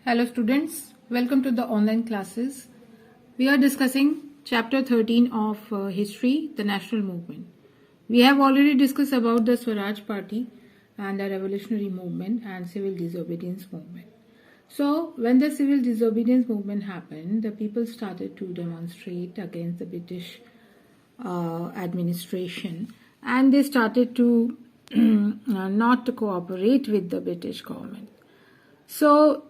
Hello students, welcome to the online classes. We are discussing chapter 13 of history, the national movement. We have already discussed about the Swaraj party and the revolutionary movement and civil disobedience movement. So when the civil disobedience movement happened, the people started to demonstrate against the British administration, and they started to not to cooperate with the British government. So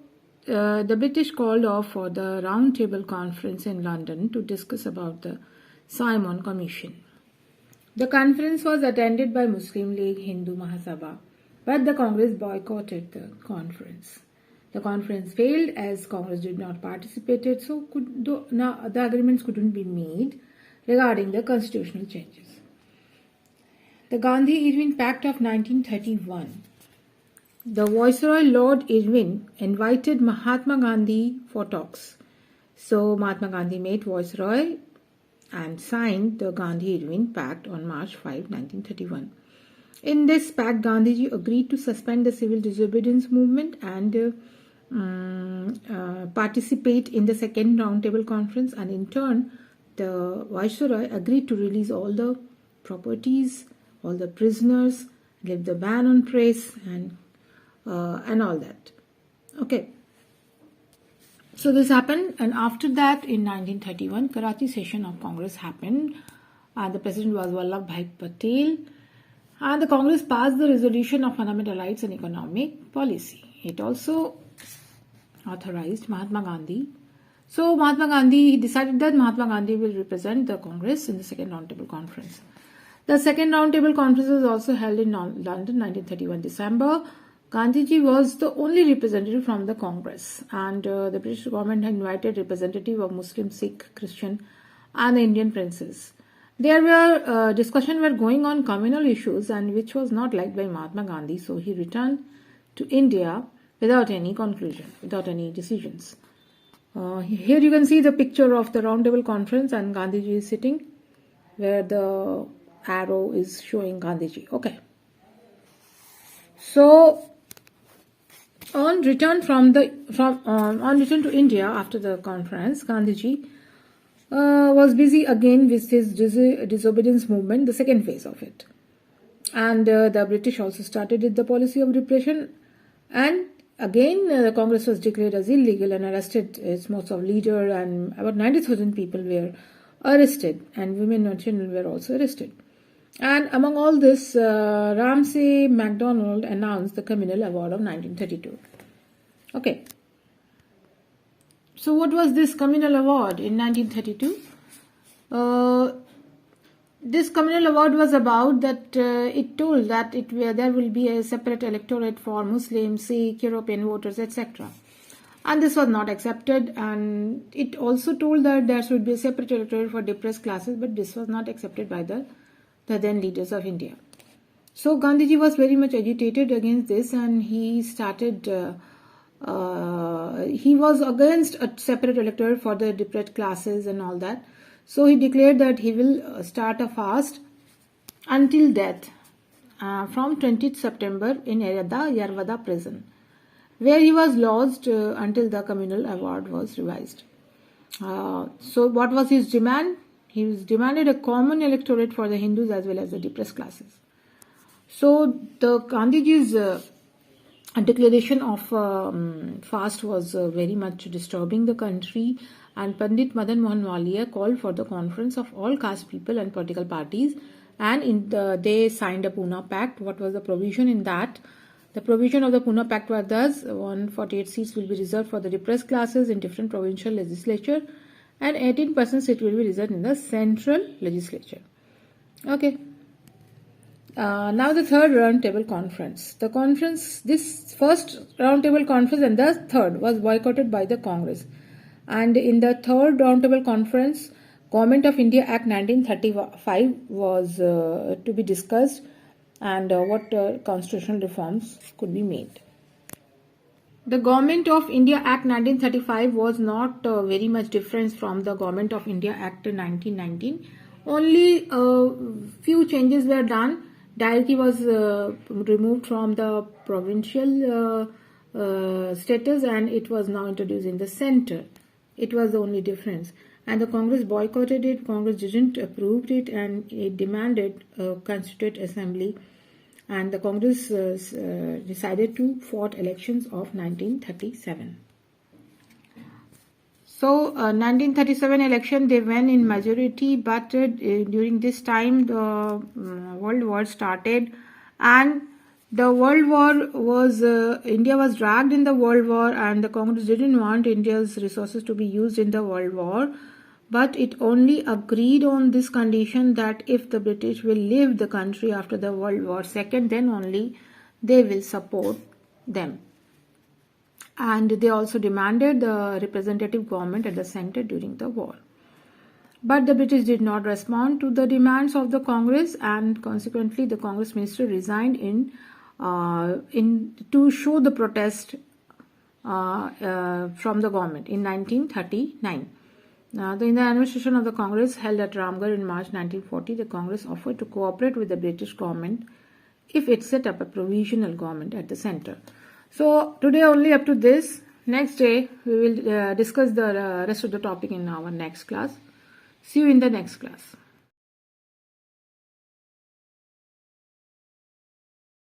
the British called off for the Round Table Conference in London to discuss about the Simon Commission. The conference was attended by Muslim League Hindu Mahasabha, but the Congress boycotted the conference. The conference failed as Congress did not participate, so the agreements couldn't be made regarding the constitutional changes. The Gandhi-Irwin Pact of 1931. The Viceroy Lord Irwin invited Mahatma Gandhi for talks. So Mahatma Gandhi made Viceroy and signed the Gandhi-Irwin Pact on March 5, 1931. In this pact, Gandhiji agreed to suspend the civil disobedience movement and participate in the second roundtable conference, and in turn, the Viceroy agreed to release all the properties, all the prisoners, lift the ban on press and all that. Okay. So this happened, and after that in 1931, Karachi session of Congress happened, and the president was Vallabhbhai Patel, and the Congress passed the resolution of fundamental rights and economic policy. It also authorized Mahatma Gandhi. So Mahatma Gandhi decided that Mahatma Gandhi will represent the Congress in the second roundtable conference. The second roundtable conference was also held in London, 1931 December. Gandhiji was the only representative from the Congress, and the British government had invited representatives of Muslim, Sikh, Christian and the Indian princes. There were discussions were going on communal issues, and which was not liked by Mahatma Gandhi, so he returned to India without any conclusion, without any decisions. Here you can see the picture of the roundtable conference, and Gandhiji is sitting where the arrow is showing Gandhiji. Okay. So on return to India after the conference, Gandhiji was busy again with his disobedience movement, the second phase of it. And the British also started with the policy of repression, and again the Congress was declared as illegal and arrested its most of leader, and about 90,000 people were arrested, and women and children were also arrested. And among all this, Ramsay MacDonald announced the Communal Award of 1932. Okay. So what was this Communal Award in 1932? This Communal Award was about that it told that there will be a separate electorate for Muslims, Sikh, European voters, etc. And this was not accepted, and it also told that there should be a separate electorate for depressed classes, but this was not accepted by the then leaders of India. So Gandhiji was very much agitated against this, and he started, he was against a separate electorate for the depressed classes and all that. So he declared that he will start a fast until death from 20th September in Yarwada prison, where he was lodged until the Communal Award was revised. So what was his demand? He demanded a common electorate for the Hindus as well as the depressed classes. So the Gandhiji's declaration of fast was very much disturbing the country, and Pandit Madan Mohan Walia called for the conference of all caste people and political parties, and they signed a Pune Pact. What was the provision in that? The provision of the Pune Pact was thus: 148 seats will be reserved for the depressed classes in different provincial legislature, and 18% seat will be reserved in the central legislature. Okay. Now the third roundtable conference. This first roundtable conference and the third was boycotted by the Congress. And in the third roundtable conference, Government of India Act 1935 was to be discussed, and what constitutional reforms could be made. The Government of India Act 1935 was not very much different from the Government of India Act 1919. Only a few changes were done. Diarchy was removed from the provincial status, and it was now introduced in the center. It was the only difference. And the Congress boycotted it. Congress didn't approve it, and it demanded a constituent assembly. And the Congress decided to vote elections of 1937. So 1937 election, they won in majority, but during this time the World War started, and the World War was, India was dragged in the World War, and the Congress didn't want India's resources to be used in the World War, but it only agreed on this condition that if the British will leave the country after the World War II, then only they will support them. And they also demanded the representative government at the center during the war. But the British did not respond to the demands of the Congress, and consequently the Congress minister resigned to show the protest from the government in 1939. In the annual session of the Congress held at Ramgarh in March 1940, the Congress offered to cooperate with the British government if it set up a provisional government at the center. So today only up to this. Next day we will discuss the rest of the topic in our next class. See you in the next class.